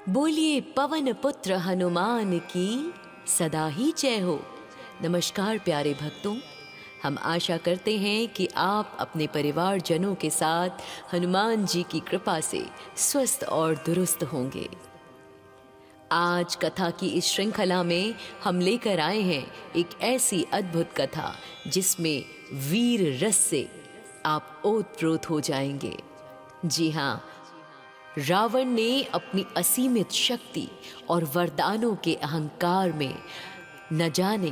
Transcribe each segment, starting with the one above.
बोलिए पवन पुत्र हनुमान की सदा ही जय हो। नमस्कार प्यारे भक्तों, हम आशा करते हैं कि आप अपने परिवारजनों के साथ हनुमान जी की कृपा से स्वस्थ और दुरुस्त होंगे। आज कथा की इस श्रृंखला में हम लेकर आए हैं एक ऐसी अद्भुत कथा जिसमें वीर रस से आप ओतप्रोत हो जाएंगे। जी हाँ, रावण ने अपनी असीमित शक्ति और वरदानों के अहंकार में न जाने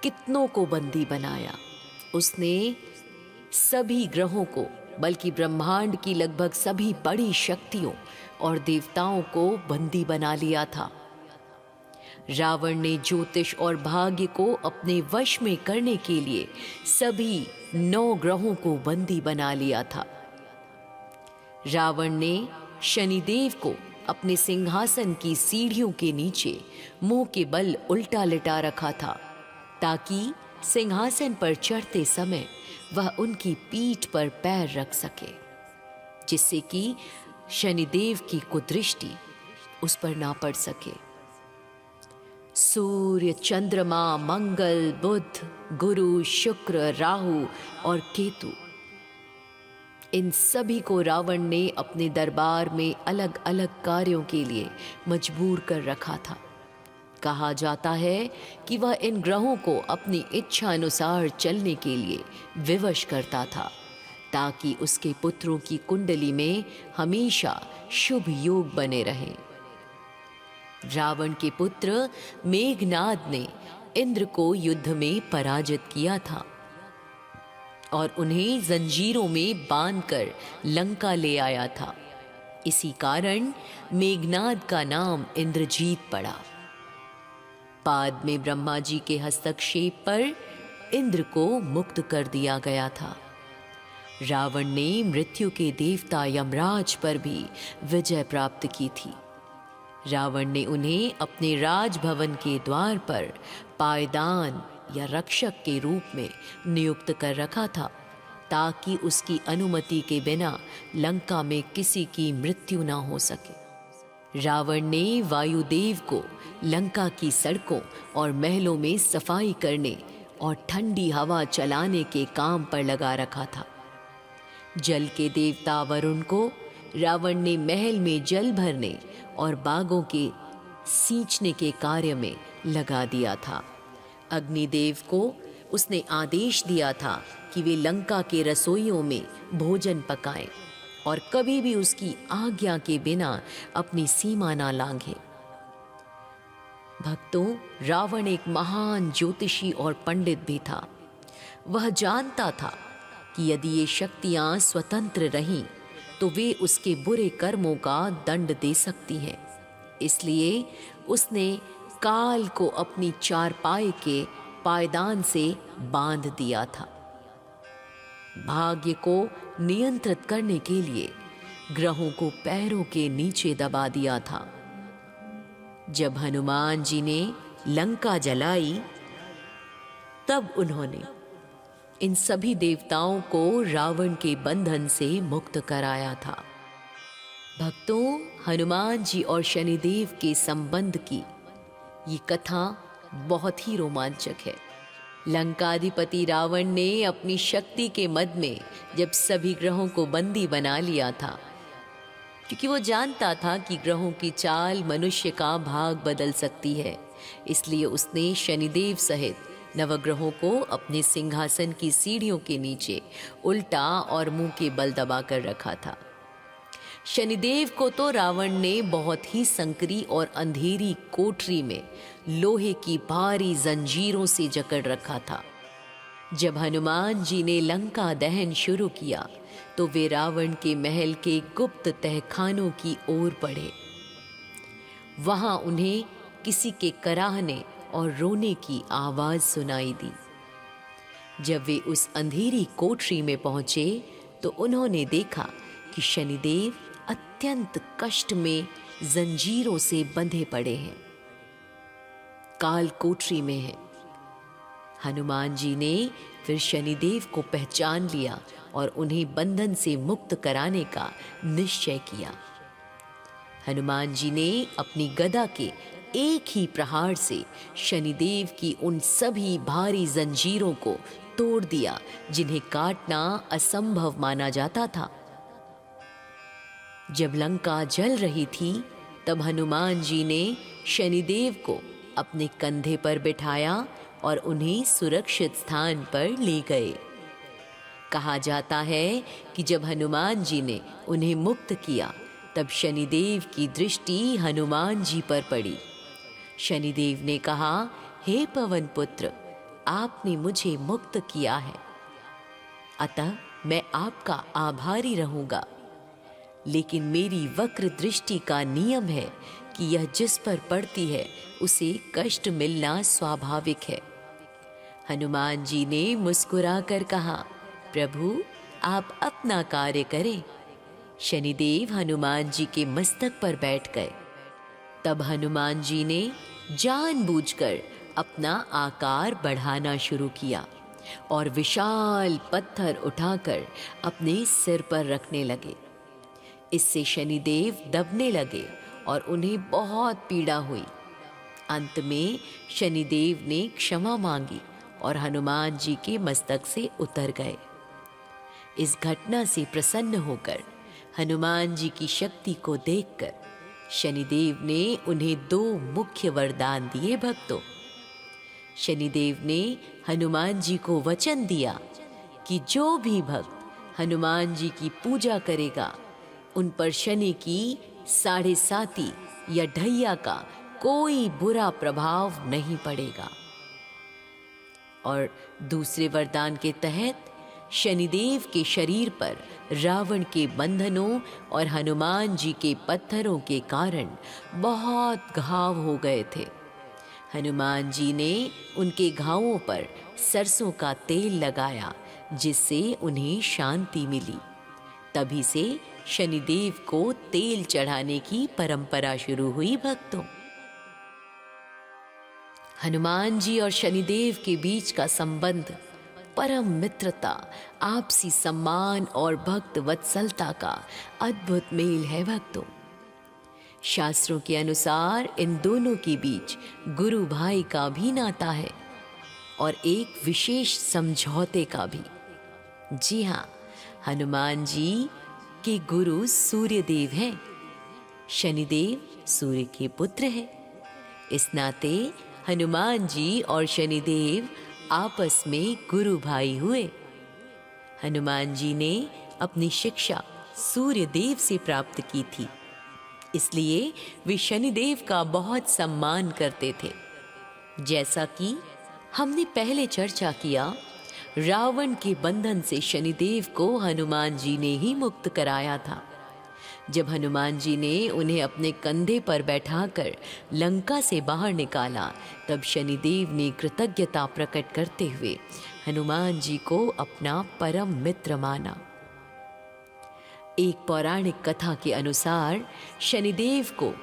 कितनों को बंदी बनाया। उसने सभी ग्रहों को, बल्कि ब्रह्मांड की लगभग सभी बड़ी शक्तियों और देवताओं को बंदी बना लिया था। रावण ने ज्योतिष और भाग्य को अपने वश में करने के लिए सभी 9 ग्रहों को बंदी बना लिया था। रावण ने शनिदेव को अपने सिंहासन की सीढ़ियों के नीचे मुंह के बल उल्टा लिटा रखा था, ताकि सिंहासन पर चढ़ते समय वह उनकी पीठ पर पैर रख सके, जिससे कि शनिदेव की कुदृष्टि उस पर ना पड़ सके। सूर्य, चंद्रमा, मंगल, बुध, गुरु, शुक्र, राहु और केतु, इन सभी को रावण ने अपने दरबार में अलग अलग कार्यों के लिए मजबूर कर रखा था। कहा जाता है कि वह इन ग्रहों को अपनी इच्छा अनुसार चलने के लिए विवश करता था, ताकि उसके पुत्रों की कुंडली में हमेशा शुभ योग बने रहें। रावण के पुत्र मेघनाद ने इंद्र को युद्ध में पराजित किया था और उन्हें जंजीरों में बांधकर लंका ले आया था। इसी कारण मेघनाद का नाम इंद्रजीत पड़ा। बाद में ब्रह्मा जी के हस्तक्षेप पर इंद्र को मुक्त कर दिया गया था। रावण ने मृत्यु के देवता यमराज पर भी विजय प्राप्त की थी। रावण ने उन्हें अपने राजभवन के द्वार पर पायदान या रक्षक के रूप में नियुक्त कर रखा था, ताकि उसकी अनुमति के बिना लंका में किसी की मृत्यु ना हो सके। रावण ने वायुदेव को लंका की सड़कों और महलों में सफाई करने और ठंडी हवा चलाने के काम पर लगा रखा था। जल के देवता वरुण को रावण ने महल में जल भरने और बागों के सींचने के कार्य में लगा दिया था। अग्निदेव को उसने आदेश दिया था कि वे लंका के रसोइयों में भोजन पकाएं और कभी भी उसकी आज्ञा के बिना अपनी सीमा ना लांघें। भक्तों, रावण एक महान ज्योतिषी और पंडित भी था। वह जानता था कि यदि ये शक्तियां स्वतंत्र रहीं तो वे उसके बुरे कर्मों का दंड दे सकती हैं। इसलिए उसने काल को अपनी चारपाई के पायदान से बांध दिया था। भाग्य को नियंत्रित करने के लिए ग्रहों को पैरों के नीचे दबा दिया था। जब हनुमान जी ने लंका जलाई, तब उन्होंने इन सभी देवताओं को रावण के बंधन से मुक्त कराया था। भक्तों, हनुमान जी और शनिदेव के संबंध की ये कथा बहुत ही रोमांचक है। लंकाधिपति रावण ने अपनी शक्ति के मद में जब सभी ग्रहों को बंदी बना लिया था, क्योंकि वो जानता था कि ग्रहों की चाल मनुष्य का भाग बदल सकती है, इसलिए उसने शनिदेव सहित नवग्रहों को अपने सिंहासन की सीढ़ियों के नीचे उल्टा और मुंह के बल दबा कर रखा था। शनिदेव को तो रावण ने बहुत ही संकरी और अंधेरी कोठरी में लोहे की भारी जंजीरों से जकड़ रखा था। जब हनुमान जी ने लंका दहन शुरू किया तो वे रावण के महल के गुप्त तहखानों की ओर बढ़े। वहां उन्हें किसी के कराहने और रोने की आवाज सुनाई दी। जब वे उस अंधेरी कोठरी में पहुंचे तो उन्होंने देखा कि शनिदेव अत्यंत कष्ट में जंजीरों से बंधे पड़े हैं, काल कोठरी में हैं। हनुमान जी ने फिर शनिदेव को पहचान लिया और उन्हें बंधन से मुक्त कराने का निश्चय किया। हनुमान जी ने अपनी गदा के एक ही प्रहार से शनिदेव की उन सभी भारी जंजीरों को तोड़ दिया जिन्हें काटना असंभव माना जाता था। जब लंका जल रही थी तब हनुमान जी ने शनिदेव को अपने कंधे पर बिठाया और उन्हें सुरक्षित स्थान पर ले गए। कहा जाता है कि जब हनुमान जी ने उन्हें मुक्त किया तब शनिदेव की दृष्टि हनुमान जी पर पड़ी। शनिदेव ने कहा, हे पवन पुत्र, आपने मुझे मुक्त किया है, अतः मैं आपका आभारी रहूंगा। लेकिन मेरी वक्र दृष्टि का नियम है कि यह जिस पर पड़ती है उसे कष्ट मिलना स्वाभाविक है। हनुमान जी ने मुस्कुराकर कहा, प्रभु आप अपना कार्य करें। शनिदेव हनुमान जी के मस्तक पर बैठ गए। तब हनुमान जी ने जानबूझकर अपना आकार बढ़ाना शुरू किया और विशाल पत्थर उठाकर अपने सिर पर रखने लगे। इससे शनिदेव दबने लगे और उन्हें बहुत पीड़ा हुई। अंत में शनिदेव ने क्षमा मांगी और हनुमान जी के मस्तक से उतर गए। इस घटना से प्रसन्न होकर हनुमान जी की शक्ति को देखकर शनिदेव ने उन्हें 2 मुख्य वरदान दिए। भक्तों, शनिदेव ने हनुमान जी को वचन दिया कि जो भी भक्त हनुमान जी की पूजा करेगा उन पर शनि की 7.5 या ढैया का कोई बुरा प्रभाव नहीं पड़ेगा। और दूसरे वरदान के तहत शनिदेव के शरीर पर रावण के बंधनों और हनुमान जी के पत्थरों के कारण बहुत घाव हो गए थे। हनुमान जी ने उनके घावों पर सरसों का तेल लगाया जिससे उन्हें शांति मिली। तभी से शनिदेव को तेल चढ़ाने की परंपरा शुरू हुई। भक्तों, हनुमान जी और शनिदेव के बीच का संबंध परम मित्रता, आपसी सम्मान और भक्त वत्सलता का अद्भुत मेल है। भक्तों, शास्त्रों के अनुसार इन दोनों के बीच गुरु भाई का भी नाता है और एक विशेष समझौते का भी। जी हाँ, हनुमान जी के गुरु सूर्यदेव हैं। शनिदेव सूर्य के पुत्र हैं। इस नाते हनुमान जी और शनिदेव आपस में गुरु भाई हुए। हनुमान जी ने अपनी शिक्षा सूर्यदेव से प्राप्त की थी, इसलिए वे शनिदेव का बहुत सम्मान करते थे। जैसा कि हमने पहले चर्चा किया, रावण के बंधन से शनिदेव को हनुमान जी ने ही मुक्त कराया था। जब हनुमान जी ने उन्हें अपने कंधे पर बैठाकर लंका से बाहर निकाला तब शनिदेव ने कृतज्ञता प्रकट करते हुए हनुमान जी को अपना परम मित्र माना। एक पौराणिक कथा के अनुसार शनिदेव को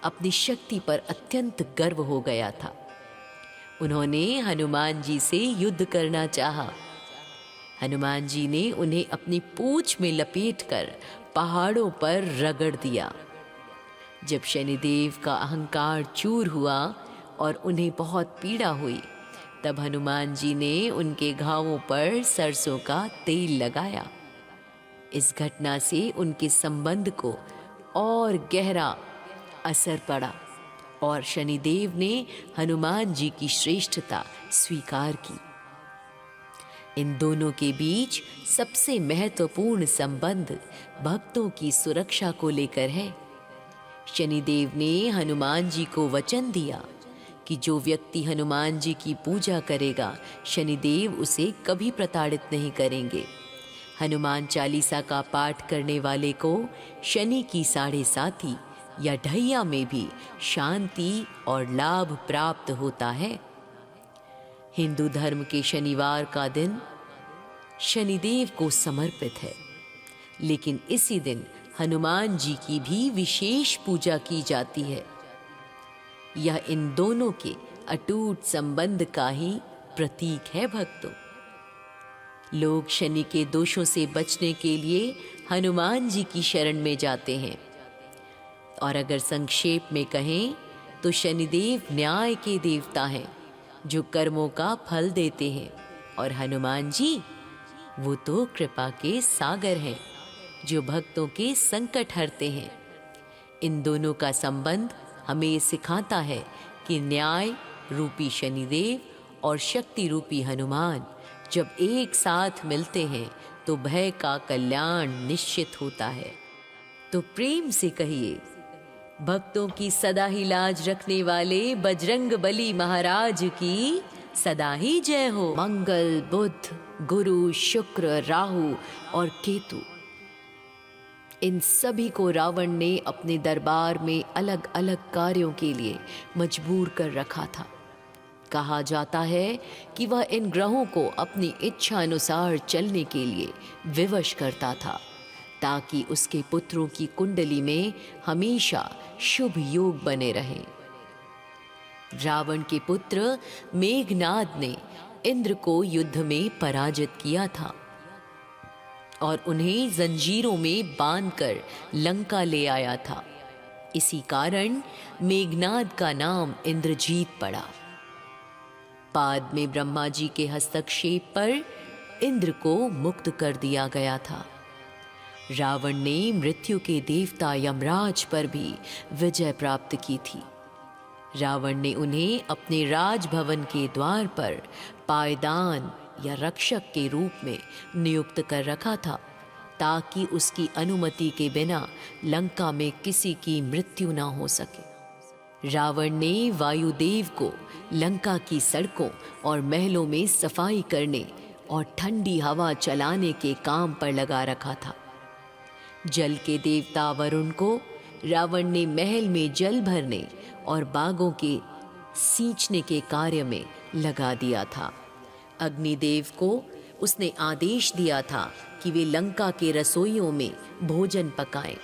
अपनी शक्ति पर अत्यंत गर्व हो गया था। उन्होंने हनुमान जी से युद्ध करना चाहा। हनुमान जी ने उन्हें अपनी पूंछ में लपेटकर पहाड़ों पर रगड़ दिया। जब शनिदेव का अहंकार चूर हुआ और उन्हें बहुत पीड़ा हुई, तब हनुमान जी ने उनके घावों पर सरसों का तेल लगाया। इस घटना से उनके संबंध को और गहरा असर पड़ा और शनिदेव ने हनुमान जी की श्रेष्ठता स्वीकार की। इन दोनों के बीच सबसे महत्वपूर्ण संबंध भक्तों की सुरक्षा को लेकर है। शनिदेव ने हनुमान जी को वचन दिया कि जो व्यक्ति हनुमान जी की पूजा करेगा, शनिदेव उसे कभी प्रताड़ित नहीं करेंगे। हनुमान चालीसा का पाठ करने वाले को शनि की 7.5 या ढैया में भी शांति और लाभ प्राप्त होता है। हिंदू धर्म के शनिवार का दिन शनिदेव को समर्पित है, लेकिन इसी दिन हनुमान जी की भी विशेष पूजा की जाती है। यह इन दोनों के अटूट संबंध का ही प्रतीक है। भक्तों, लोग शनि के दोषों से बचने के लिए हनुमान जी की शरण में जाते हैं और अगर संक्षेप में कहें तो शनिदेव न्याय के देवता हैं जो कर्मों का फल देते हैं, और हनुमान जी वो तो कृपा के सागर हैं जो भक्तों के संकट हरते हैं। इन दोनों का संबंध हमें ये सिखाता है कि न्याय रूपी शनिदेव और शक्ति रूपी हनुमान जब एक साथ मिलते हैं तो भय का कल्याण निश्चित होता है। तो प्रेम से कहिए, भक्तों की सदा ही लाज रखने वाले बजरंग बली महाराज की सदा ही जय हो। मंगल, बुध, गुरु, शुक्र, राहु और केतु, इन सभी को रावण ने अपने दरबार में अलग अलग कार्यों के लिए मजबूर कर रखा था। कहा जाता है कि वह इन ग्रहों को अपनी इच्छा अनुसार चलने के लिए विवश करता था, ताकि उसके पुत्रों की कुंडली में हमेशा शुभ योग बने रहें। रावण के पुत्र मेघनाद ने इंद्र को युद्ध में पराजित किया था और उन्हें जंजीरों में बांधकर लंका ले आया था। इसी कारण मेघनाद का नाम इंद्रजीत पड़ा। बाद में ब्रह्मा जी के हस्तक्षेप पर इंद्र को मुक्त कर दिया गया था। रावण ने मृत्यु के देवता यमराज पर भी विजय प्राप्त की थी। रावण ने उन्हें अपने राजभवन के द्वार पर पायदान या रक्षक के रूप में नियुक्त कर रखा था, ताकि उसकी अनुमति के बिना लंका में किसी की मृत्यु ना हो सके। रावण ने वायुदेव को लंका की सड़कों और महलों में सफाई करने और ठंडी हवा चलाने के काम पर लगा रखा था। जल के देवता वरुण को रावण ने महल में जल भरने और बागों के सींचने के कार्य में लगा दिया था। अग्निदेव को उसने आदेश दिया था कि वे लंका के रसोइयों में भोजन पकाएं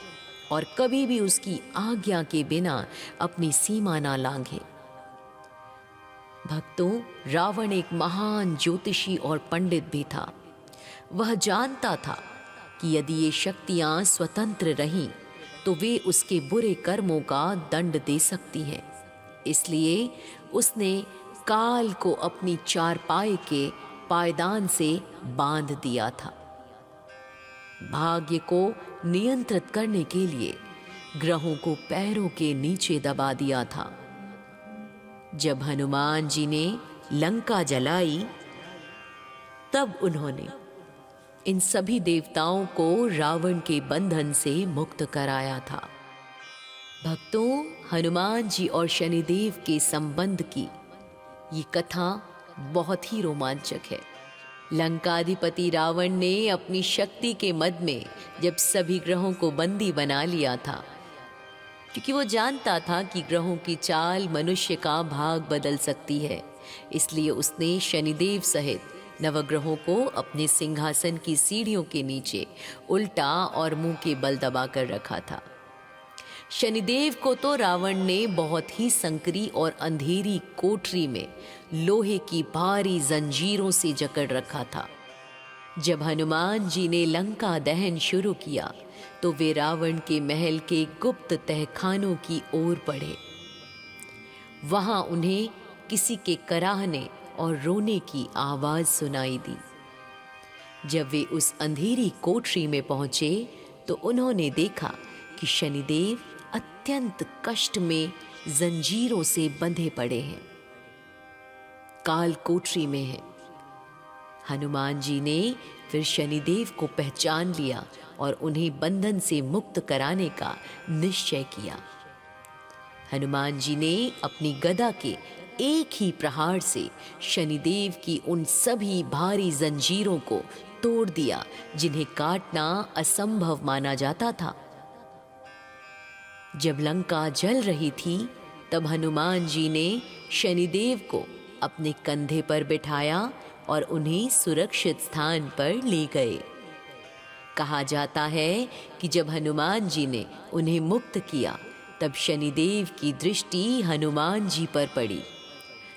और कभी भी उसकी आज्ञा के बिना अपनी सीमा ना लांघें। भक्तों, रावण एक महान ज्योतिषी और पंडित भी था। वह जानता था कि यदि ये शक्तियां स्वतंत्र रहीं तो वे उसके बुरे कर्मों का दंड दे सकती हैं। इसलिए उसने काल को अपनी चारपाई के पायदान से बांध दिया था। भाग्य को नियंत्रित करने के लिए ग्रहों को पैरों के नीचे दबा दिया था। जब हनुमान जी ने लंका जलाई, तब उन्होंने इन सभी देवताओं को रावण के बंधन से मुक्त कराया था। भक्तों, हनुमान जी और शनिदेव के संबंध की ये कथा बहुत ही रोमांचक है। लंकाधिपति रावण ने अपनी शक्ति के मद में जब सभी ग्रहों को बंदी बना लिया था, क्योंकि वो जानता था कि ग्रहों की चाल मनुष्य का भाग बदल सकती है, इसलिए उसने शनिदेव सहित नवग्रहों को अपने सिंहासन की सीढ़ियों के नीचे उल्टा और मुंह के बल दबा कर रखा था। शनिदेव को तो रावण ने बहुत ही संकरी और अंधेरी कोठरी में लोहे की भारी जंजीरों से जकड़ रखा था। जब हनुमान जी ने लंका दहन शुरू किया तो वे रावण के महल के गुप्त तहखानों की ओर बढ़े। वहां उन्हें किसी के कराहने और रोने की आवाज सुनाई दी। जब वे उस अंधेरी कोठरी में पहुंचे तो उन्होंने देखा कि शनिदेव अत्यंत कष्ट में जंजीरों से बंधे पड़े हैं, काल कोठरी में हैं। हनुमान जी ने फिर शनिदेव को पहचान लिया और उन्हें बंधन से मुक्त कराने का निश्चय किया। हनुमान जी ने अपनी गदा के एक ही प्रहार से शनिदेव की उन सभी भारी जंजीरों को तोड़ दिया जिन्हें काटना असंभव माना जाता था। जब लंका जल रही थी तब हनुमान जी ने शनिदेव को अपने कंधे पर बिठाया और उन्हें सुरक्षित स्थान पर ले गए। कहा जाता है कि जब हनुमान जी ने उन्हें मुक्त किया तब शनिदेव की दृष्टि हनुमान जी पर पड़ी।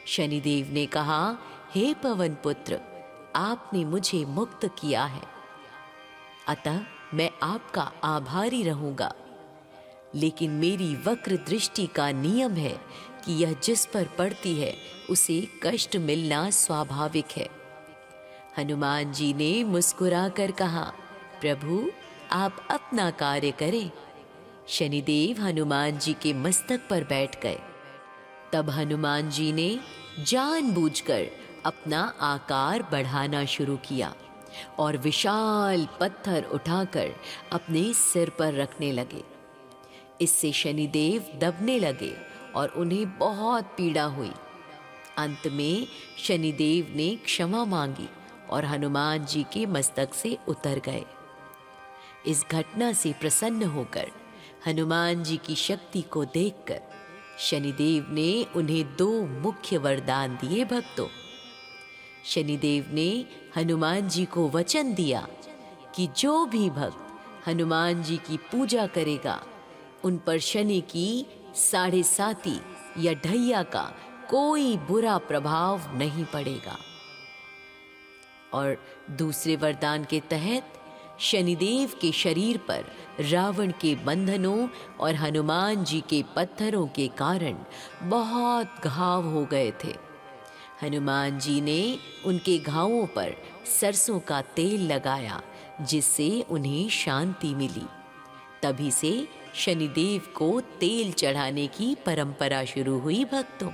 शनिदेव ने कहा, हे पवन पुत्र, आपने मुझे मुक्त किया है, अतः मैं आपका आभारी रहूंगा। लेकिन मेरी वक्र दृष्टि का नियम है कि यह जिस पर पड़ती है उसे कष्ट मिलना स्वाभाविक है। हनुमान जी ने मुस्कुराकर कहा, प्रभु आप अपना कार्य करें। शनिदेव हनुमान जी के मस्तक पर बैठ गए। तब हनुमान जी ने जानबूझकर अपना आकार बढ़ाना शुरू किया और विशाल पत्थर उठाकर अपने सिर पर रखने लगे। इससे शनिदेव दबने लगे और उन्हें बहुत पीड़ा हुई। अंत में शनिदेव ने क्षमा मांगी और हनुमान जी के मस्तक से उतर गए। इस घटना से प्रसन्न होकर हनुमान जी की शक्ति को देखकर शनिदेव ने उन्हें 2 मुख्य वरदान दिए। भक्तों, शनिदेव ने हनुमान जी को वचन दिया कि जो भी भक्त हनुमान जी की पूजा करेगा उन पर शनि की 7.5 या ढैया का कोई बुरा प्रभाव नहीं पड़ेगा। और दूसरे वरदान के तहत शनिदेव के शरीर पर रावण के बंधनों और हनुमान जी के पत्थरों के कारण बहुत घाव हो गए थे। हनुमान जी ने उनके घावों पर सरसों का तेल लगाया, जिससे उन्हें शांति मिली। तभी से शनिदेव को तेल चढ़ाने की परंपरा शुरू हुई। भक्तों,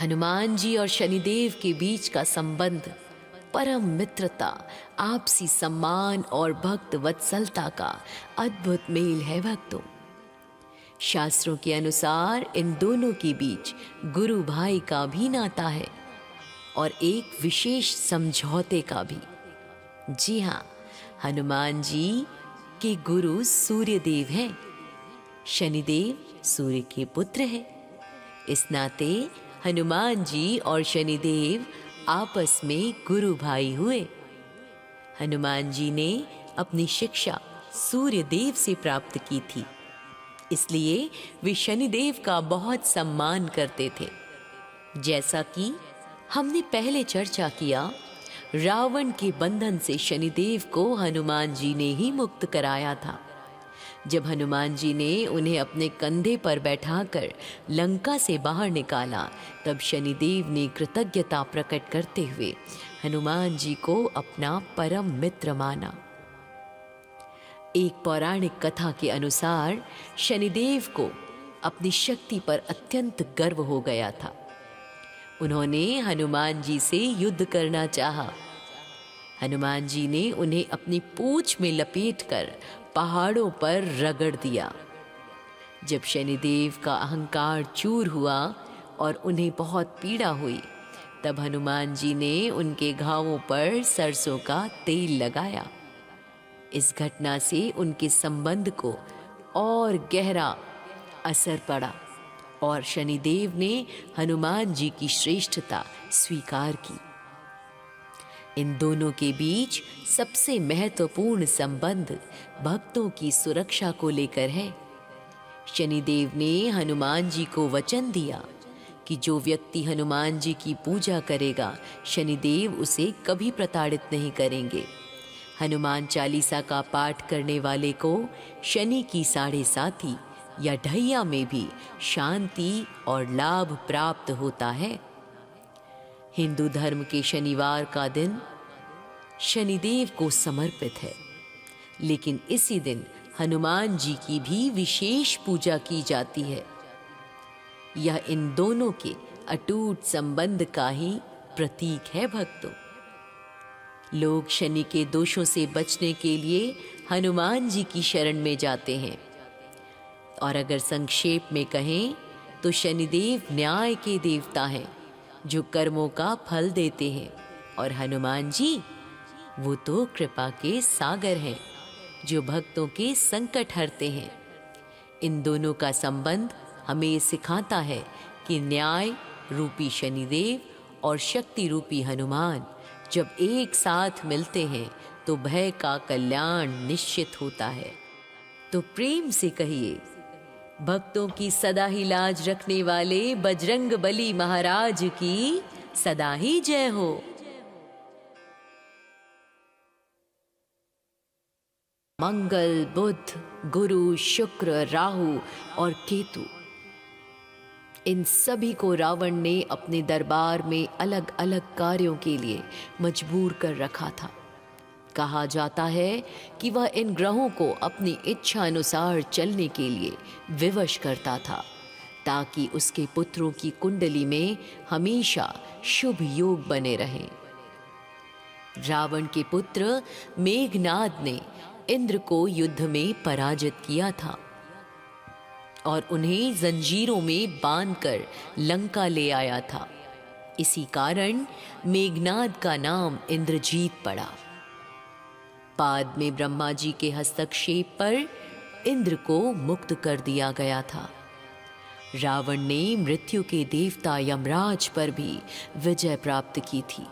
हनुमान जी और शनिदेव के बीच का संबंध परम मित्रता, आपसी सम्मान और भक्त वत्सलता का अद्भुत मेल है। भक्तों, शास्त्रों के अनुसार इन दोनों के बीच गुरु भाई का भी नाता है और एक विशेष समझौते का भी। जी हाँ, हनुमान जी के गुरु सूर्यदेव हैं। शनिदेव सूर्य के पुत्र हैं। इस नाते हनुमान जी और शनिदेव आपस में गुरु भाई हुए। हनुमान जी ने अपनी शिक्षा सूर्यदेव से प्राप्त की थी, इसलिए वे शनिदेव का बहुत सम्मान करते थे। जैसा कि हमने पहले चर्चा किया, रावण के बंधन से शनिदेव को हनुमान जी ने ही मुक्त कराया था। जब हनुमान जी ने उन्हें अपने कंधे पर बैठाकर लंका से बाहर निकाला, तब शनिदेव ने कृतज्ञता प्रकट करते हुए हनुमान जी को अपना परम मित्र माना। एक पौराणिक कथा के अनुसार शनिदेव को अपनी शक्ति पर अत्यंत गर्व हो गया था। उन्होंने हनुमान जी से युद्ध करना चाहा। हनुमान जी ने उन्हें अपनी पूंछ में लपेटकर पहाड़ों पर रगड़ दिया। जब शनिदेव का अहंकार चूर हुआ और उन्हें बहुत पीड़ा हुई, तब हनुमान जी ने उनके घावों पर सरसों का तेल लगाया। इस घटना से उनके संबंध को और गहरा असर पड़ा और शनिदेव ने हनुमान जी की श्रेष्ठता स्वीकार की। इन दोनों के बीच सबसे महत्वपूर्ण संबंध भक्तों की सुरक्षा को लेकर है। शनिदेव ने हनुमान जी को वचन दिया कि जो व्यक्ति हनुमान जी की पूजा करेगा, शनिदेव उसे कभी प्रताड़ित नहीं करेंगे। हनुमान चालीसा का पाठ करने वाले को शनि की 7.5 या ढैया में भी शांति और लाभ प्राप्त होता है। हिंदू धर्म के शनिवार का दिन शनिदेव को समर्पित है, लेकिन इसी दिन हनुमान जी की भी विशेष पूजा की जाती है। यह इन दोनों के अटूट संबंध का ही प्रतीक है। भक्तों, लोग शनि के दोषों से बचने के लिए हनुमान जी की शरण में जाते हैं। और अगर संक्षेप में कहें तो शनिदेव न्याय के देवता हैं, जो कर्मों का फल देते हैं, और हनुमान जी वो तो कृपा के सागर हैं, जो भक्तों के संकट हरते हैं। इन दोनों का संबंध हमें सिखाता है कि न्याय रूपी शनिदेव और शक्ति रूपी हनुमान जब एक साथ मिलते हैं तो भय का कल्याण निश्चित होता है। तो प्रेम से कहिए, भक्तों की सदा ही लाज रखने वाले बजरंगबली महाराज की सदा ही जय हो। मंगल, बुध, गुरु, शुक्र, राहु और केतु, इन सभी को रावण ने अपने दरबार में अलग अलग कार्यों के लिए मजबूर कर रखा था। कहा जाता है कि वह इन ग्रहों को अपनी इच्छा अनुसार चलने के लिए विवश करता था, ताकि उसके पुत्रों की कुंडली में हमेशा शुभ योग बने रहें। रावण के पुत्र मेघनाद ने इंद्र को युद्ध में पराजित किया था और उन्हें जंजीरों में बांधकर लंका ले आया था। इसी कारण मेघनाद का नाम इंद्रजीत पड़ा। बाद में ब्रह्मा जी के हस्तक्षेप पर इंद्र को मुक्त कर दिया गया था। रावण ने मृत्यु के देवता यमराज पर भी विजय प्राप्त की थी।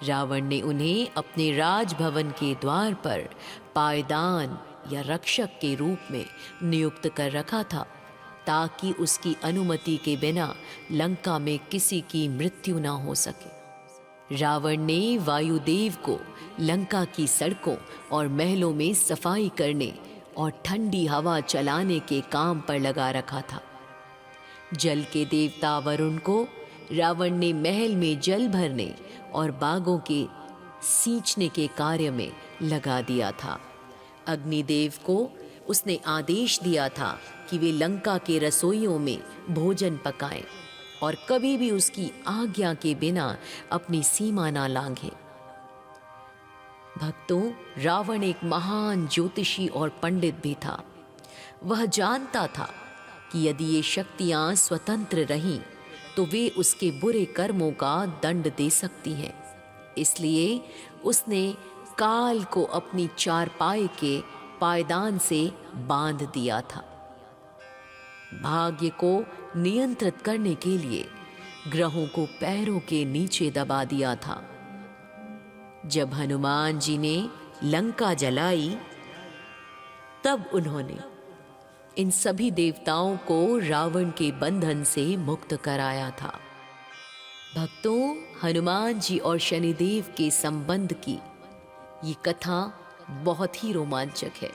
रावण ने उन्हें अपने राजभवन के द्वार पर पायदान या रक्षक के रूप में नियुक्त कर रखा था, ताकि उसकी अनुमति के बिना लंका में किसी की मृत्यु न हो सके। रावण ने वायुदेव को लंका की सड़कों और महलों में सफाई करने और ठंडी हवा चलाने के काम पर लगा रखा था। जल के देवता वरुण को रावण ने महल में जल भरने और बागों के सींचने के कार्य में लगा दिया था। अग्निदेव को उसने आदेश दिया था कि वे लंका के रसोइयों में भोजन पकाएं और कभी भी उसकी आज्ञा के बिना अपनी सीमा ना लांघें। भक्तों, रावण एक महान ज्योतिषी और पंडित भी था। वह जानता था कि यदि ये शक्तियां स्वतंत्र रहीं तो वे उसके बुरे कर्मों का दंड दे सकती हैं। इसलिए उसने काल को अपनी चारपाई के पायदान से बांध दिया था। भाग्य को नियंत्रित करने के लिए ग्रहों को पैरों के नीचे दबा दिया था। जब हनुमान जी ने लंका जलाई, तब उन्होंने इन सभी देवताओं को रावण के बंधन से मुक्त कराया था। भक्तों, हनुमान जी और शनिदेव के संबंध की ये कथा बहुत ही रोमांचक है।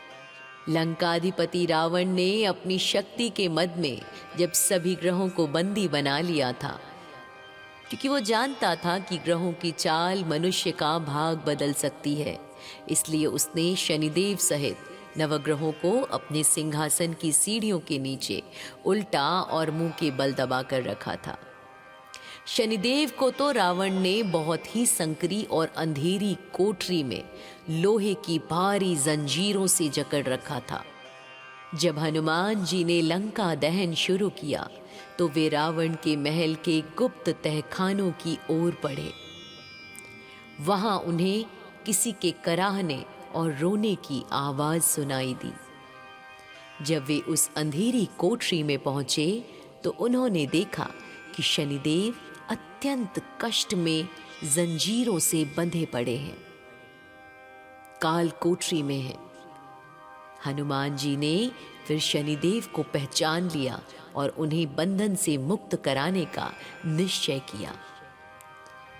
लंकाधिपति रावण ने अपनी शक्ति के मद में जब सभी ग्रहों को बंदी बना लिया था, क्योंकि वो जानता था कि ग्रहों की चाल मनुष्य का भाग बदल सकती है, इसलिए उसने शनिदेव सहित नवग्रहों को अपने सिंहासन की सीढ़ियों के नीचे उल्टा और मुंह के बल दबा कर रखा था। शनिदेव को तो रावण ने बहुत ही संकरी और अंधेरी कोठरी में लोहे की भारी जंजीरों से जकड़ रखा था। जब हनुमान जी ने लंका दहन शुरू किया तो वे रावण के महल के गुप्त तहखानों की ओर बढ़े। वहां उन्हें किसी के कराहने और रोने की आवाज सुनाई दी। जब वे उस अंधेरी कोठरी में पहुंचे तो उन्होंने देखा कि शनिदेव अत्यंत कष्ट में जंजीरों से बंधे पड़े हैं, काल कोठरी में हैं। हनुमान जी ने फिर शनिदेव को पहचान लिया और उन्हें बंधन से मुक्त कराने का निश्चय किया।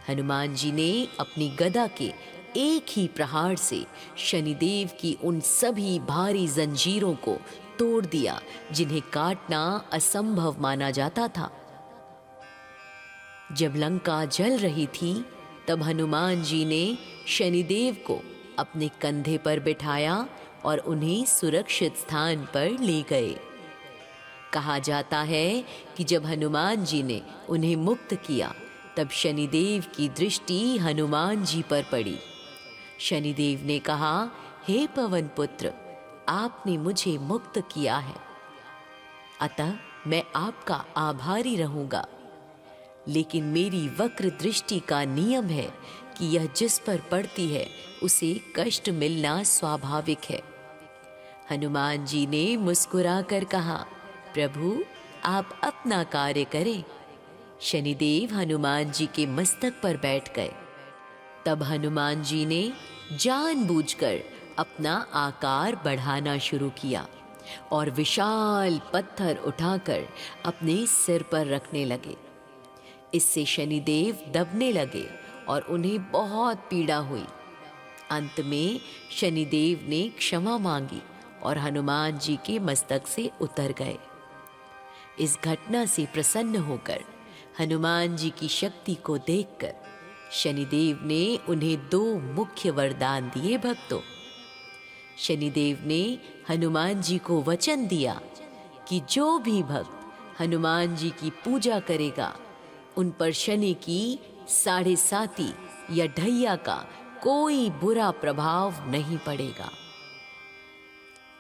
हनुमान जी ने अपनी गदा के एक ही प्रहार से शनिदेव की उन सभी भारी जंजीरों को तोड़ दिया जिन्हें काटना असंभव माना जाता था। जब लंका जल रही थी तब हनुमान जी ने शनिदेव को अपने कंधे पर बिठाया और उन्हें सुरक्षित स्थान पर ले गए। कहा जाता है कि जब हनुमान जी ने उन्हें मुक्त किया तब शनिदेव की दृष्टि हनुमान जी पर पड़ी। शनिदेव ने कहा, हे पवन पुत्र, आपने मुझे मुक्त किया है, अतः मैं आपका आभारी रहूंगा। लेकिन मेरी वक्र दृष्टि का नियम है कि यह जिस पर पड़ती है उसे कष्ट मिलना स्वाभाविक है। हनुमान जी ने मुस्कुराकर कहा, प्रभु आप अपना कार्य करें। शनिदेव हनुमान जी के मस्तक पर बैठ गए। तब हनुमान जी ने जानबूझकर अपना आकार बढ़ाना शुरू किया और विशाल पत्थर उठाकर अपने सिर पर रखने लगे। इससे शनिदेव दबने लगे और उन्हें बहुत पीड़ा हुई। अंत में शनिदेव ने क्षमा मांगी और हनुमान जी के मस्तक से उतर गए। इस घटना से प्रसन्न होकर हनुमान जी की शक्ति को देखकर शनिदेव ने उन्हें 2 मुख्य वरदान दिए। भक्तों, शनिदेव ने हनुमान जी को वचन दिया कि जो भी भक्त हनुमान जी की पूजा करेगा उन पर शनि की 7.5 या ढैया का कोई बुरा प्रभाव नहीं पड़ेगा।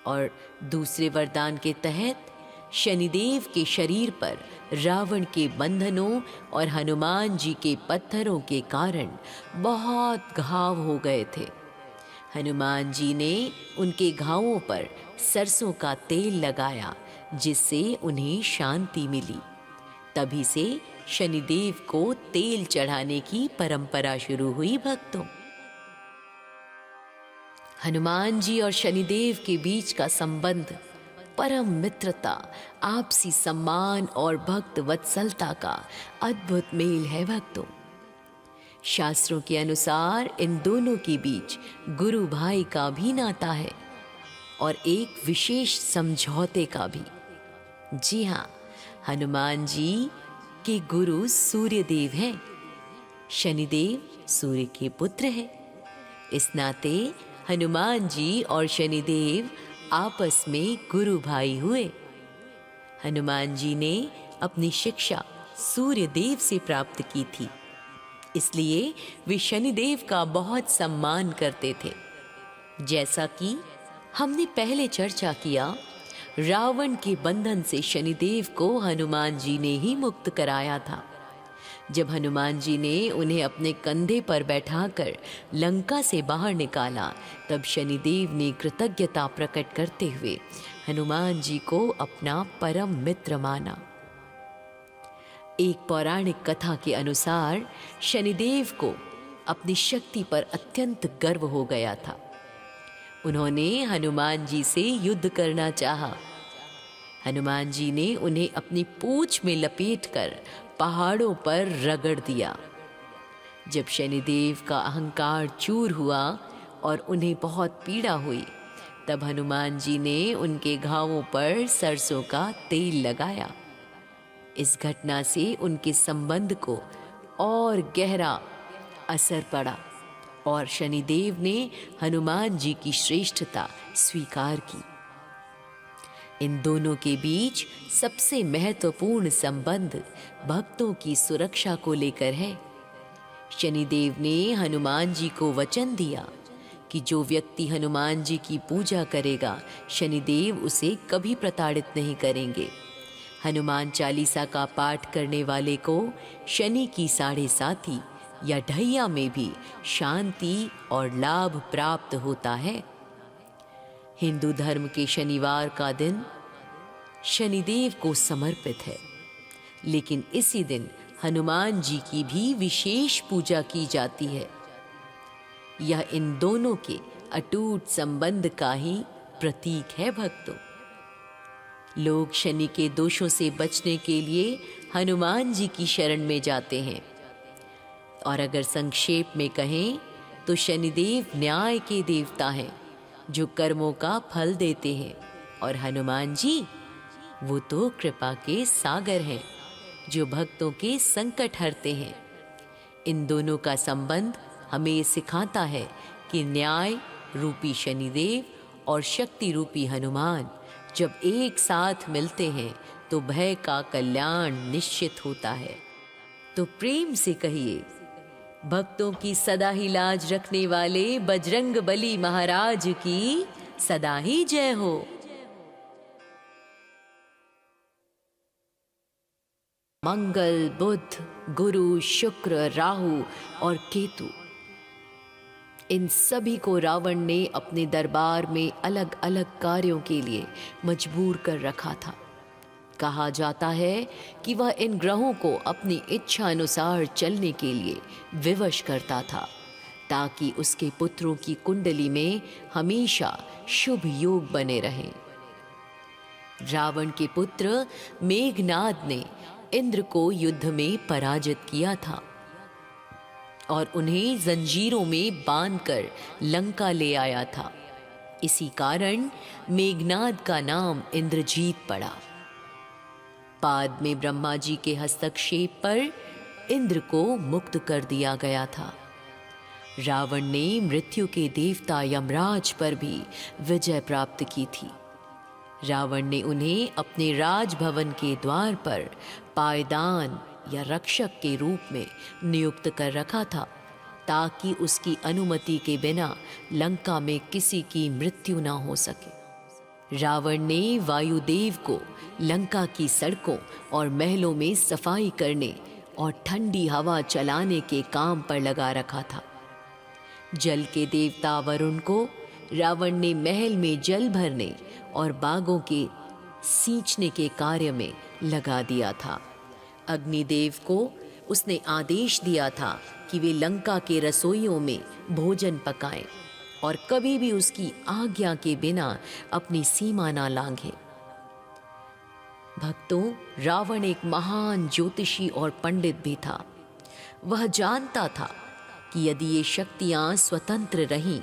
और दूसरे वरदान के तहत शनिदेव के शरीर पर रावण के बंधनों और हनुमान जी के पत्थरों के कारण बहुत घाव हो गए थे। हनुमान जी ने उनके घावों पर सरसों का तेल लगाया, जिससे उन्हें शांति मिली। तभी से शनिदेव को तेल चढ़ाने की परंपरा शुरू हुई। भक्तों, हनुमान जी और शनिदेव के बीच का संबंध परम मित्रता, आपसी सम्मान और भक्त वत्सलता का अद्भुत मेल है। भक्तों, शास्त्रों के अनुसार इन दोनों के बीच गुरु भाई का भी नाता है और एक विशेष समझौते का भी। जी हाँ, हनुमान जी के गुरु सूर्यदेव हैं। शनिदेव सूर्य के पुत्र हैं। इस नाते हनुमान जी और शनिदेव आपस में गुरु भाई हुए। हनुमान जी ने अपनी शिक्षा सूर्यदेव से प्राप्त की थी, इसलिए वे शनिदेव का बहुत सम्मान करते थे। जैसा कि हमने पहले चर्चा किया, रावण के बंधन से शनिदेव को हनुमान जी ने ही मुक्त कराया था। जब हनुमान जी ने उन्हें अपने कंधे पर बैठाकर लंका से बाहर निकाला, तब शनिदेव ने कृतज्ञता प्रकट करते हुए हनुमान जी को अपना परम मित्र माना। एक पौराणिक कथा के अनुसार शनिदेव को अपनी शक्ति पर अत्यंत गर्व हो गया था। उन्होंने हनुमान जी से युद्ध करना चाहा। हनुमान जी ने उन्हें अपनी पूंछ में लपेटकर पहाड़ों पर रगड़ दिया। जब शनिदेव का अहंकार चूर हुआ और उन्हें बहुत पीड़ा हुई, तब हनुमान जी ने उनके घावों पर सरसों का तेल लगाया। इस घटना से उनके संबंध को और गहरा असर पड़ा और शनिदेव ने हनुमान जी की श्रेष्ठता स्वीकार की। इन दोनों के बीच सबसे महत्वपूर्ण संबंध भक्तों की सुरक्षा को लेकर है। शनिदेव ने हनुमान जी को वचन दिया कि जो व्यक्ति हनुमान जी की पूजा करेगा, शनिदेव उसे कभी प्रताड़ित नहीं करेंगे। हनुमान चालीसा का पाठ करने वाले को शनि की 7.5 या ढैया में भी शांति और लाभ प्राप्त होता है। हिंदू धर्म के शनिवार का दिन शनिदेव को समर्पित है, लेकिन इसी दिन हनुमान जी की भी विशेष पूजा की जाती है। यह इन दोनों के अटूट संबंध का ही प्रतीक है। भक्तों, लोग शनि के दोषों से बचने के लिए हनुमान जी की शरण में जाते हैं। और अगर संक्षेप में कहें तो शनिदेव न्याय के देवता हैं, जो कर्मों का फल देते हैं, और हनुमान जी वो तो कृपा के सागर हैं, जो भक्तों के संकट हरते हैं। इन दोनों का संबंध हमें ये सिखाता है कि न्याय रूपी शनिदेव और शक्ति रूपी हनुमान जब एक साथ मिलते हैं तो भय का कल्याण निश्चित होता है। तो प्रेम से कहिए, भक्तों की सदा ही लाज रखने वाले बजरंग बली महाराज की सदा ही जय हो। मंगल, बुध, गुरु, शुक्र, राहु और केतु, इन सभी को रावण ने अपने दरबार में अलग अलग कार्यों के लिए मजबूर कर रखा था। कहा जाता है कि वह इन ग्रहों को अपनी इच्छा अनुसार चलने के लिए विवश करता था, ताकि उसके पुत्रों की कुंडली में हमेशा शुभ योग बने रहें। रावण के पुत्र मेघनाद ने इंद्र को युद्ध में पराजित किया था और उन्हें जंजीरों में बांधकर लंका ले आया था। इसी कारण मेघनाद का नाम इंद्रजीत पड़ा। बाद में ब्रह्मा जी के हस्तक्षेप पर इंद्र को मुक्त कर दिया गया था। रावण ने मृत्यु के देवता यमराज पर भी विजय प्राप्त की थी। रावण ने उन्हें अपने राजभवन के द्वार पर पायदान या रक्षक के रूप में नियुक्त कर रखा था, ताकि उसकी अनुमति के बिना लंका में किसी की मृत्यु ना हो सके। रावण ने वायुदेव को लंका की सड़कों और महलों में सफाई करने और ठंडी हवा चलाने के काम पर लगा रखा था। जल के देवता वरुण को रावण ने महल में जल भरने और बागों के सींचने के कार्य में लगा दिया था। अग्निदेव को उसने आदेश दिया था कि वे लंका के रसोइयों में भोजन पकाएं और कभी भी उसकी आज्ञा के बिना अपनी सीमा ना लांघे। भक्तों, रावण एक महान ज्योतिषी और पंडित भी था। वह जानता था कि यदि ये शक्तियां स्वतंत्र रहीं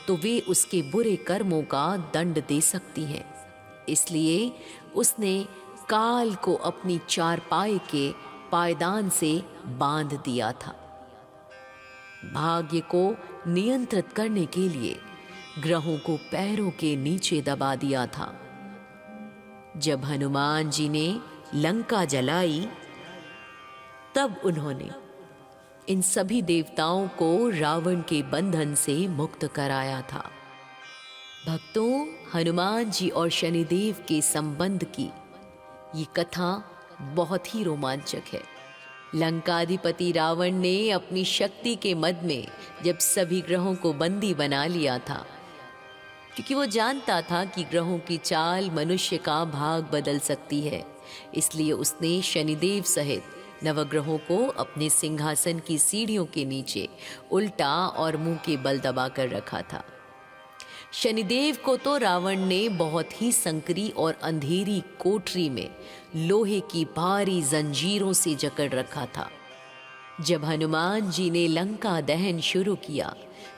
तो वे उसके बुरे कर्मों का दंड दे सकती हैं। इसलिए उसने काल को अपनी चारपाई के पायदान से बांध दिया था। भाग्य को नियंत्रित करने के लिए ग्रहों को पैरों के नीचे दबा दिया था। जब हनुमान जी ने लंका जलाई, तब उन्होंने इन सभी देवताओं को रावण के बंधन से मुक्त कराया था। भक्तों, हनुमान जी और शनिदेव के संबंध की ये कथा बहुत ही रोमांचक है। लंकाधिपति रावण ने अपनी शक्ति के मद में जब सभी ग्रहों को बंदी बना लिया था, क्योंकि वो जानता था कि ग्रहों की चाल मनुष्य का भाग बदल सकती है, इसलिए उसने शनिदेव सहित नवग्रहों को अपने सिंहासन की सीढ़ियों के नीचे उल्टा और मुंह के बल दबा कर रखा था। शनिदेव को तो रावण ने बहुत ही संकरी और अंधेरी कोठरी में लोहे की भारी जंजीरों से जकड़ रखा था। जब हनुमान जी ने लंका दहन शुरू किया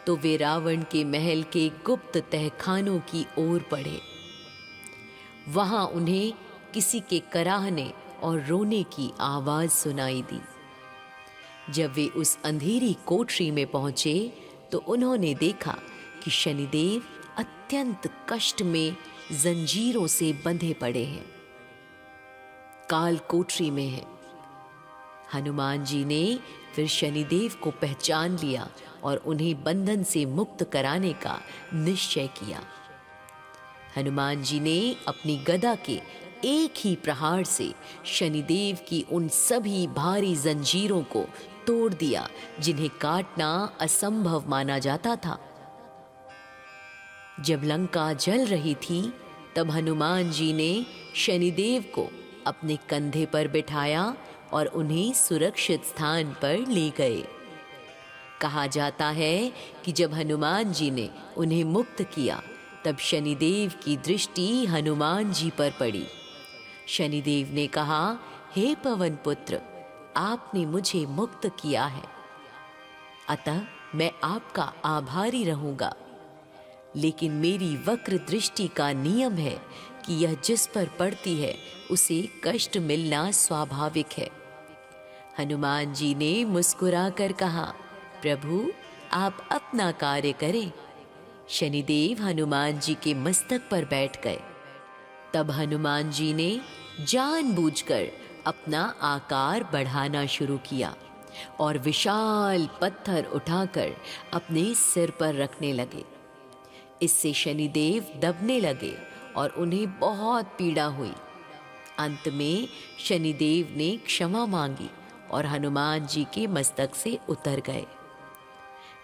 तो वे रावण के महल के गुप्त तहखानों की ओर बढ़े। वहां उन्हें किसी के कराहने और रोने की आवाज सुनाई दी। जब वे उस अंधेरी कोठरी में पहुंचे तो उन्होंने देखा कि शनिदेव अत्यंत कष्ट में जंजीरों से बंधे पड़े हैं, काल कोठरी में हैं। हनुमान जी ने फिर शनिदेव को पहचान लिया और उन्हें बंधन से मुक्त कराने का निश्चय किया। हनुमान जी ने अपनी गदा के एक ही प्रहार से शनिदेव की उन सभी भारी जंजीरों को तोड़ दिया जिन्हें काटना असंभव माना जाता था। जब लंका जल रही थी तब हनुमान जी ने शनिदेव को अपने कंधे पर बिठाया और उन्हें सुरक्षित स्थान पर ले गए। कहा जाता है कि जब हनुमान जी ने उन्हें मुक्त किया तब शनिदेव की दृष्टि हनुमान जी पर पड़ी। शनिदेव ने कहा, हे पवन पुत्र, आपने मुझे मुक्त किया है, अतः मैं आपका आभारी रहूंगा। लेकिन मेरी वक्र दृष्टि का नियम है कि यह जिस पर पड़ती है उसे कष्ट मिलना स्वाभाविक है। हनुमान जी ने मुस्कुराकर कहा, प्रभु आप अपना कार्य करें। शनिदेव हनुमान जी के मस्तक पर बैठ गए। तब हनुमान जी ने जानबूझकर अपना आकार बढ़ाना शुरू किया और विशाल पत्थर उठाकर अपने सिर पर रखने लगे। इससे शनिदेव दबने लगे और उन्हें बहुत पीड़ा हुई। अंत में शनिदेव ने क्षमा मांगी और हनुमान जी के मस्तक से उतर गए।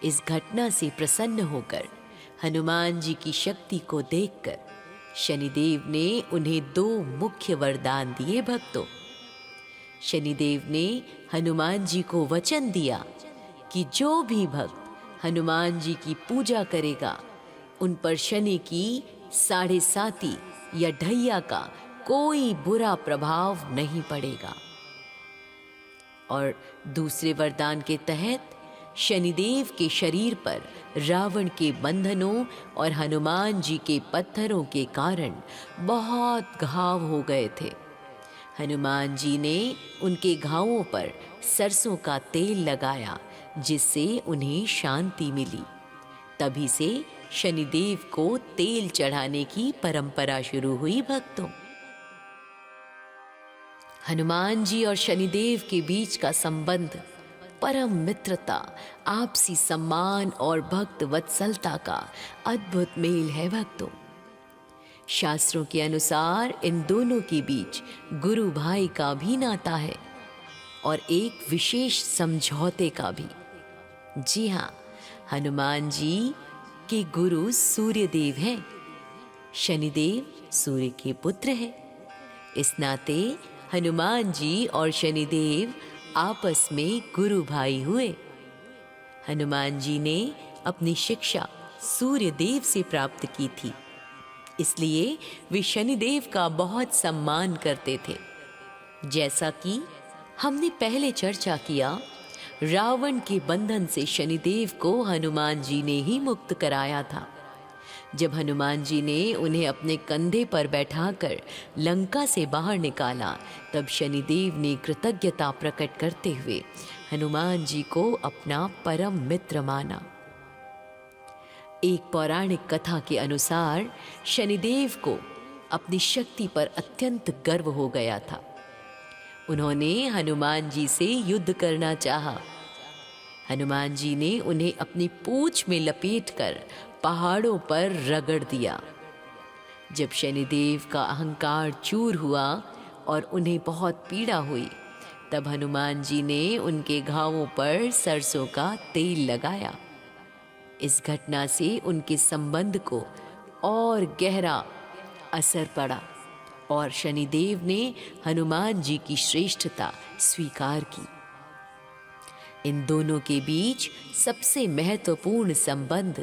इस घटना से प्रसन्न होकर हनुमान जी की शक्ति को देखकर शनिदेव ने उन्हें 2 मुख्य वरदान दिए। भक्तों, शनिदेव ने हनुमान जी को वचन दिया कि जो भी भक्त हनुमान जी की पूजा करेगा उन पर शनि की 7.5 या ढैया का कोई बुरा प्रभाव नहीं पड़ेगा। और दूसरे वरदान के तहत शनिदेव के शरीर पर रावण के बंधनों और हनुमान जी के पत्थरों के कारण बहुत घाव हो गए थे। हनुमान जी ने उनके घावों पर सरसों का तेल लगाया, जिससे उन्हें शांति मिली। तभी से शनिदेव को तेल चढ़ाने की परंपरा शुरू हुई। भक्तों, हनुमान जी और शनिदेव के बीच का संबंध परम मित्रता, आपसी सम्मान और भक्त वत्सलता का अद्भुत मेल है। भक्तों, शास्त्रों के अनुसार इन दोनों के बीच गुरु भाई का भी नाता है और एक विशेष समझौते का भी। जी हाँ, हनुमान जी के गुरु सूर्यदेव हैं। शनिदेव सूर्य के पुत्र हैं। इस नाते हनुमान जी और शनिदेव आपस में गुरु भाई हुए। हनुमान जी ने अपनी शिक्षा सूर्यदेव से प्राप्त की थी, इसलिए वे शनिदेव का बहुत सम्मान करते थे। जैसा कि हमने पहले चर्चा किया, रावण के बंधन से शनिदेव को हनुमान जी ने ही मुक्त कराया था। जब हनुमान जी ने उन्हें अपने कंधे पर बैठाकर लंका से बाहर निकाला, तब शनिदेव ने कृतज्ञता प्रकट करते हुए हनुमान जी को अपना परम मित्र माना। एक पौराणिक कथा के अनुसार शनिदेव को अपनी शक्ति पर अत्यंत गर्व हो गया था। उन्होंने हनुमान जी से युद्ध करना चाहा। हनुमान जी ने उन्हें अपनी पूंछ में लपेटकर पहाड़ों पर रगड़ दिया। जब शनिदेव का अहंकार चूर हुआ और उन्हें बहुत पीड़ा हुई, तब हनुमान जी ने उनके घावों पर सरसों का तेल लगाया। इस घटना से उनके संबंध को और गहरा असर पड़ा और शनिदेव ने हनुमान जी की श्रेष्ठता स्वीकार की। इन दोनों के बीच सबसे महत्वपूर्ण संबंध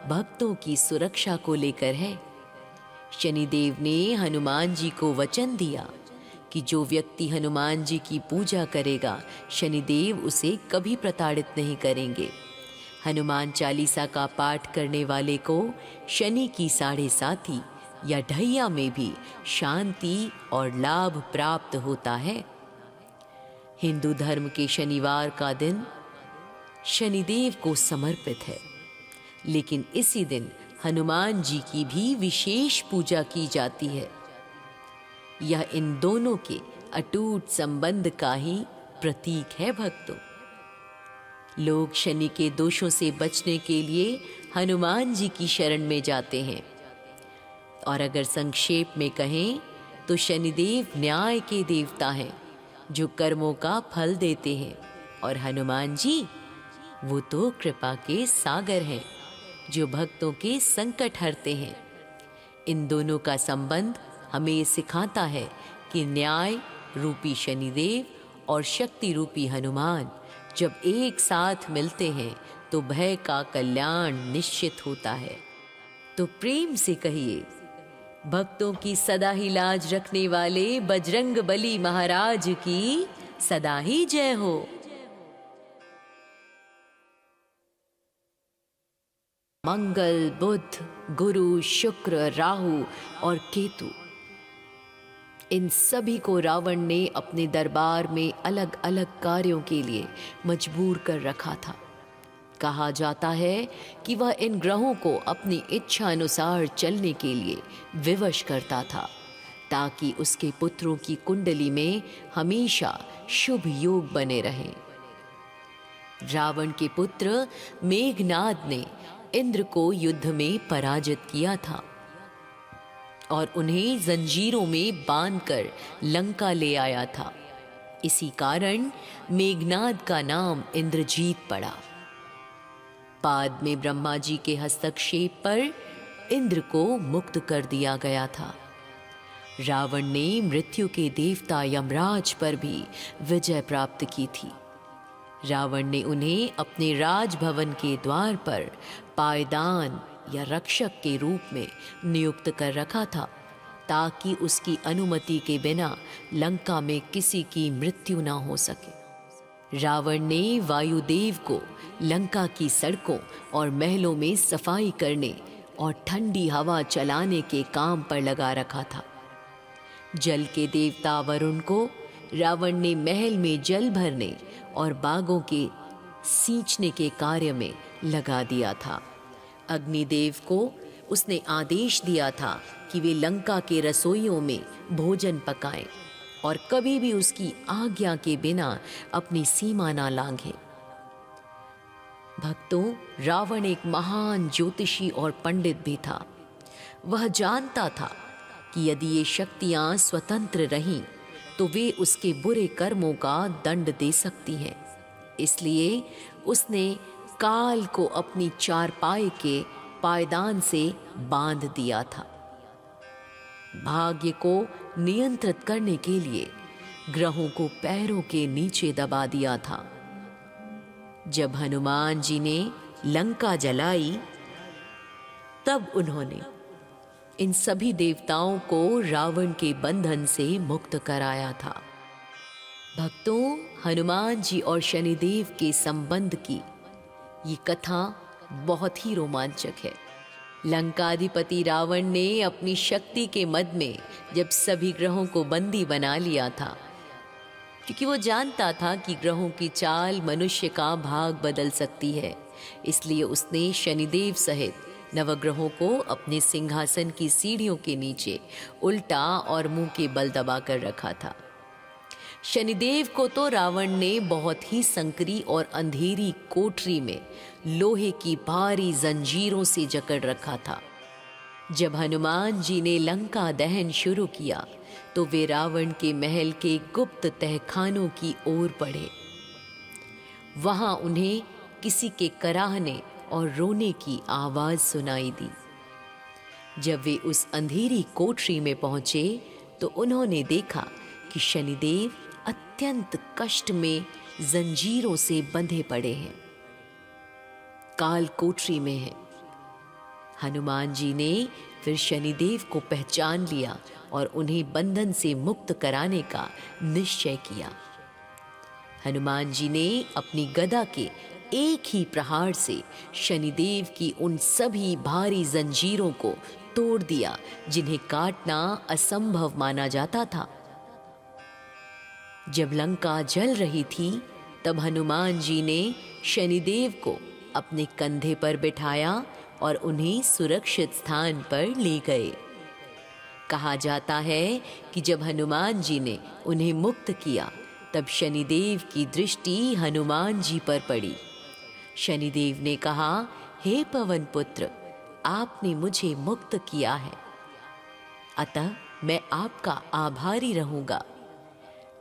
भक्तों की सुरक्षा को लेकर है। शनिदेव ने हनुमान जी को वचन दिया कि जो व्यक्ति हनुमान जी की पूजा करेगा, शनिदेव उसे कभी प्रताड़ित नहीं करेंगे। हनुमान चालीसा का पाठ करने वाले को शनि की साढ़े साथी या ढैया में भी शांति और लाभ प्राप्त होता है। हिंदू धर्म के शनिवार का दिन शनिदेव को समर्पित है, लेकिन इसी दिन हनुमान जी की भी विशेष पूजा की जाती है। यह इन दोनों के अटूट संबंध का ही प्रतीक है। भक्तों, लोग शनि के दोषों से बचने के लिए हनुमान जी की शरण में जाते हैं। और अगर संक्षेप में कहें तो शनिदेव न्याय के देवता हैं, जो कर्मों का फल देते हैं, और हनुमान जी वो तो कृपा के सागर हैं, जो भक्तों के संकट हरते हैं। इन दोनों का संबंध हमें ये सिखाता है कि न्याय रूपी शनिदेव और शक्ति रूपी हनुमान जब एक साथ मिलते हैं तो भय का कल्याण निश्चित होता है। तो प्रेम से कहिए, भक्तों की सदा ही लाज रखने वाले बजरंग बली महाराज की सदा ही जय हो। मंगल, बुध, गुरु, शुक्र, राहु और केतु, इन सभी को रावण ने अपने दरबार में अलग अलग कार्यों के लिए मजबूर कर रखा था। कहा जाता है कि वह इन ग्रहों को अपनी इच्छा अनुसार चलने के लिए विवश करता था, ताकि उसके पुत्रों की कुंडली में हमेशा शुभ योग बने रहें। रावण के पुत्र मेघनाद ने इंद्र को युद्ध में पराजित किया था और उन्हें जंजीरों में बांधकर लंका ले आया था। इसी कारण मेघनाद का नाम इंद्रजीत पड़ा। बाद में ब्रह्मा जी के हस्तक्षेप पर इंद्र को मुक्त कर दिया गया था। रावण ने मृत्यु के देवता यमराज पर भी विजय प्राप्त की थी। रावण ने उन्हें अपने राजभवन के द्वार पर पायदान या रक्षक के रूप में नियुक्त कर रखा था, ताकि उसकी अनुमति के बिना लंका में किसी की मृत्यु ना हो सके। रावण ने वायुदेव को लंका की सड़कों और महलों में सफाई करने और ठंडी हवा चलाने के काम पर लगा रखा था। जल के देवता वरुण को रावण ने महल में जल भरने और बागों के सींचने के कार्य में लगा दिया था। अग्निदेव को उसने आदेश दिया था कि वे लंका के रसोइयों में भोजन पकाएं और कभी भी उसकी आज्ञा के बिना अपनी सीमा ना लांघें। भक्तों, रावण एक महान ज्योतिषी और पंडित भी था। वह जानता था कि यदि ये शक्तियां स्वतंत्र रहीं तो वे उसके बुरे कर्मों का दंड दे सकती हैं। इसलिए उसने काल को अपनी चारपाई के पायदान से बांध दिया था। भाग्य को नियंत्रित करने के लिए ग्रहों को पैरों के नीचे दबा दिया था। जब हनुमान जी ने लंका जलाई, तब उन्होंने इन सभी देवताओं को रावण के बंधन से मुक्त कराया था। भक्तों, हनुमान जी और शनिदेव के संबंध की ये कथा बहुत ही रोमांचक है। लंकाधिपति रावण ने अपनी शक्ति के मद में जब सभी ग्रहों को बंदी बना लिया था, क्योंकि वो जानता था कि ग्रहों की चाल मनुष्य का भाग बदल सकती है, इसलिए उसने शनिदेव सहित नवग्रहों को अपने सिंहासन की सीढ़ियों के नीचे उल्टा और मुंह के बल दबा कर रखा था। शनिदेव को तो रावण ने बहुत ही संकरी और अंधेरी कोठरी में लोहे की भारी जंजीरों से जकड़ रखा था। जब हनुमान जी ने लंका दहन शुरू किया तो वे रावण के महल के गुप्त तहखानों की ओर बढ़े। वहां उन्हें किसी के कराहने और रोने की आवाज सुनाई दी। जब वे उस अंधेरी कोठरी में पहुंचे तो उन्होंने देखा कि शनिदेव अत्यंत कष्ट में जंजीरों से बंधे पड़े हैं, काल कोठरी में हैं। हनुमान जी ने फिर शनिदेव को पहचान लिया और उन्हें बंधन से मुक्त कराने का निश्चय किया। हनुमान जी ने अपनी गदा के एक ही प्रहार से शनिदेव की उन सभी भारी जंजीरों को तोड़ दिया जिन्हें काटना असंभव माना जाता था। जब लंका जल रही थी तब हनुमान जी ने शनिदेव को अपने कंधे पर बिठाया और उन्हें सुरक्षित स्थान पर ले गए। कहा जाता है कि जब हनुमान जी ने उन्हें मुक्त किया तब शनिदेव की दृष्टि हनुमान जी पर पड़ी। शनिदेव ने कहा, हे पवन पुत्र, आपने मुझे मुक्त किया है, अतः मैं आपका आभारी रहूंगा।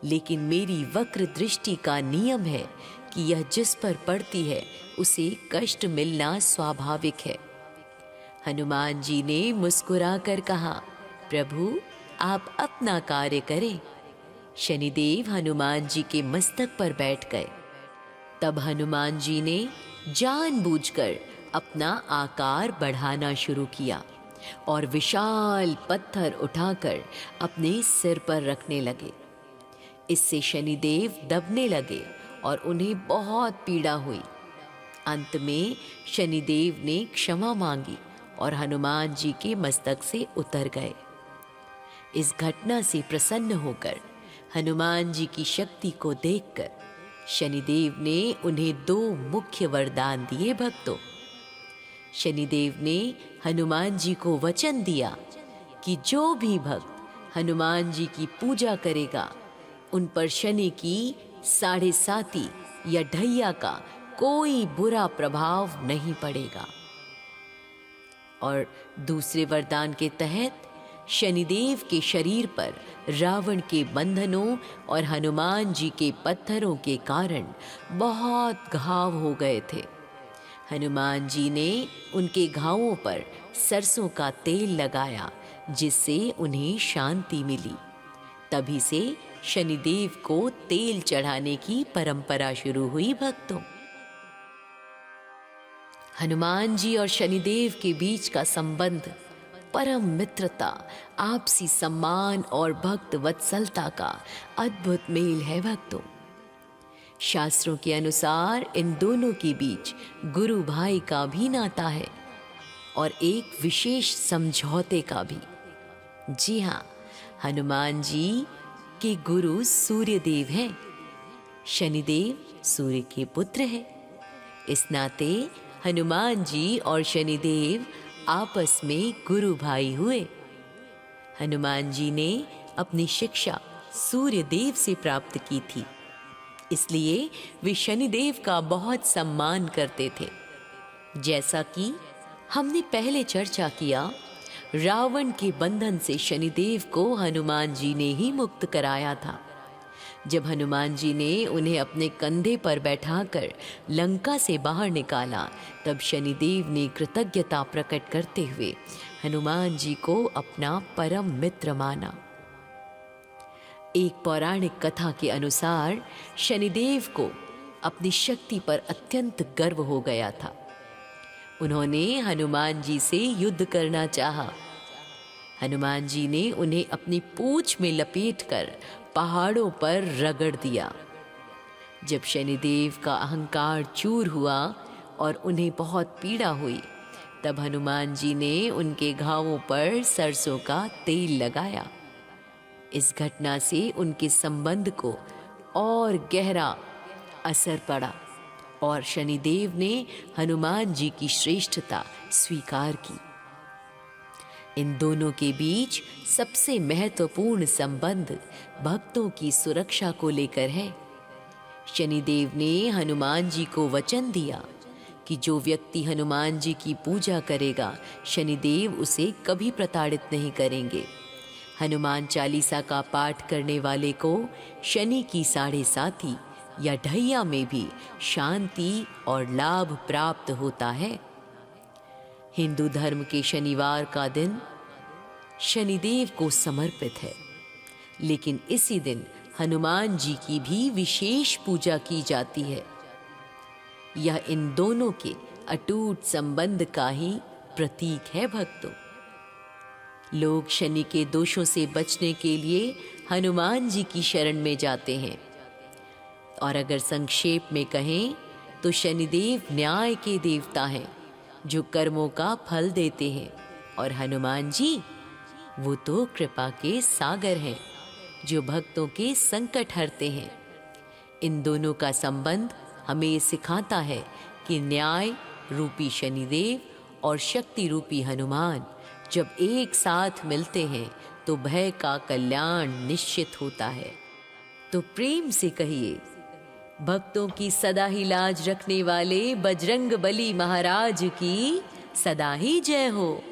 लेकिन मेरी वक्र दृष्टि का नियम है कि यह जिस पर पड़ती है उसे कष्ट मिलना स्वाभाविक है। हनुमान जी ने मुस्कुराकर कहा, प्रभु आप अपना कार्य करें। शनिदेव हनुमान जी के मस्तक पर बैठ गए। तब हनुमान जी ने जानबूझकर अपना आकार बढ़ाना शुरू किया और विशाल पत्थर उठाकर अपने सिर पर रखने लगे। इससे शनिदेव दबने लगे और उन्हें बहुत पीड़ा हुई। अंत में शनिदेव ने क्षमा मांगी और हनुमान जी के मस्तक से उतर गए। इस घटना से प्रसन्न होकर हनुमान जी की शक्ति को देखकर शनिदेव ने उन्हें 2 मुख्य वरदान दिए। भक्तों, शनिदेव ने हनुमान जी को वचन दिया कि जो भी भक्त हनुमान जी की पूजा करेगा उन पर शनि की 7.5 या ढैया का कोई बुरा प्रभाव नहीं पड़ेगा। और दूसरे वरदान के तहत शनिदेव के शरीर पर रावण के बंधनों और हनुमान जी के पत्थरों के कारण बहुत घाव हो गए थे। हनुमान जी ने उनके घावों पर सरसों का तेल लगाया जिससे उन्हें शांति मिली। तभी से शनिदेव को तेल चढ़ाने की परंपरा शुरू हुई। भक्तों, हनुमान जी और शनिदेव के बीच का संबंध परम मित्रता, आपसी सम्मान और भक्त वत्सलता का अद्भुत मेल है। भक्तों, शास्त्रों के अनुसार इन दोनों के बीच गुरु भाई का भी नाता है और एक विशेष समझौते का भी। जी हाँ, हनुमान जी के गुरु सूर्यदेव हैं। शनिदेव सूर्य के पुत्र हैं। इस नाते हनुमान जी और शनिदेव आपस में गुरु भाई हुए। हनुमान जी ने अपनी शिक्षा सूर्यदेव से प्राप्त की थी, इसलिए वे शनिदेव का बहुत सम्मान करते थे। जैसा कि हमने पहले चर्चा किया, रावण के बंधन से शनिदेव को हनुमान जी ने ही मुक्त कराया था। जब हनुमान जी ने उन्हें अपने कंधे पर बैठाकर लंका से बाहर निकाला, तब शनिदेव ने कृतज्ञता प्रकट करते हुए हनुमान जी को अपना परम मित्र माना। एक पौराणिक कथा के अनुसार शनिदेव को अपनी शक्ति पर अत्यंत गर्व हो गया था। उन्होंने हनुमान जी से युद्ध करना चाहा। हनुमान जी ने उन्हें अपनी पूंछ में लपेटकर पहाड़ों पर रगड़ दिया। जब शनिदेव का अहंकार चूर हुआ और उन्हें बहुत पीड़ा हुई, तब हनुमान जी ने उनके घावों पर सरसों का तेल लगाया। इस घटना से उनके संबंध को और गहरा असर पड़ा और शनिदेव ने हनुमान जी की श्रेष्ठता स्वीकार की। इन दोनों के बीच सबसे महत्वपूर्ण संबंध भक्तों की सुरक्षा को लेकर है। शनिदेव ने हनुमान जी को वचन दिया कि जो व्यक्ति हनुमान जी की पूजा करेगा, शनिदेव उसे कभी प्रताड़ित नहीं करेंगे। हनुमान चालीसा का पाठ करने वाले को शनि की साढ़े साथी या ढैया में भी शांति और लाभ प्राप्त होता है। हिंदू धर्म के शनिवार का दिन शनिदेव को समर्पित है, लेकिन इसी दिन हनुमान जी की भी विशेष पूजा की जाती है। यह इन दोनों के अटूट संबंध का ही प्रतीक है। भक्तों, लोग शनि के दोषों से बचने के लिए हनुमान जी की शरण में जाते हैं। और अगर संक्षेप में कहें तो शनिदेव न्याय के देवता हैं, जो कर्मों का फल देते हैं, और हनुमान जी वो तो कृपा के सागर हैं, जो भक्तों के संकट हरते हैं। इन दोनों का संबंध हमें सिखाता है कि न्याय रूपी शनिदेव और शक्ति रूपी हनुमान जब एक साथ मिलते हैं तो भय का कल्याण निश्चित होता है। तो प्रेम से कहिए, भक्तों की सदा ही लाज रखने वाले बजरंग बली महाराज की सदा ही जय हो।